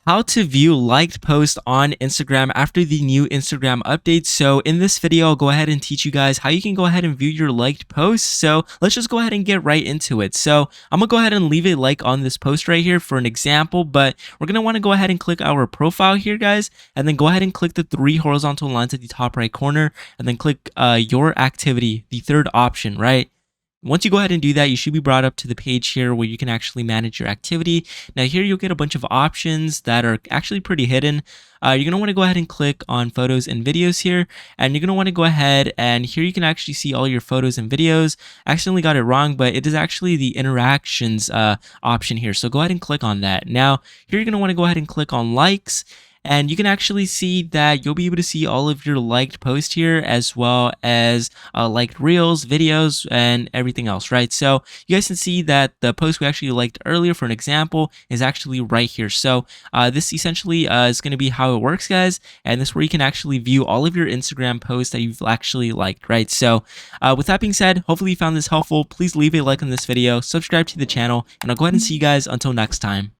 How to view liked posts on Instagram after the new Instagram update. So in this video, I'll go ahead and teach you guys how you can go ahead and view your liked posts. So let's just go ahead and get right into it. So I'm gonna go ahead and leave a like on this post right here for an example, but we're gonna want to go ahead and click our profile here, guys, and then go ahead and click the three horizontal lines at the top right corner, and then click your activity, the third option, right? Once you go ahead and do that, you should be brought up to the page here where you can actually manage your activity. Now here you'll get a bunch of options that are actually pretty hidden. You're going to want to go ahead and click on photos and videos here, and you're going to want to go ahead and here you can actually see all your photos and videos. I accidentally got it wrong, but it is actually the interactions option here. So go ahead and click on that. Now here you're going to want to go ahead and click on likes. And you can actually see that you'll be able to see all of your liked posts here, as well as liked reels, videos, and everything else, right? So you guys can see that the post we actually liked earlier, for an example, is actually right here. So this essentially is going to be how it works, guys. And this is where you can actually view all of your Instagram posts that you've actually liked, right? So with that being said, hopefully you found this helpful. Please leave a like on this video, subscribe to the channel, and I'll go ahead and see you guys until next time.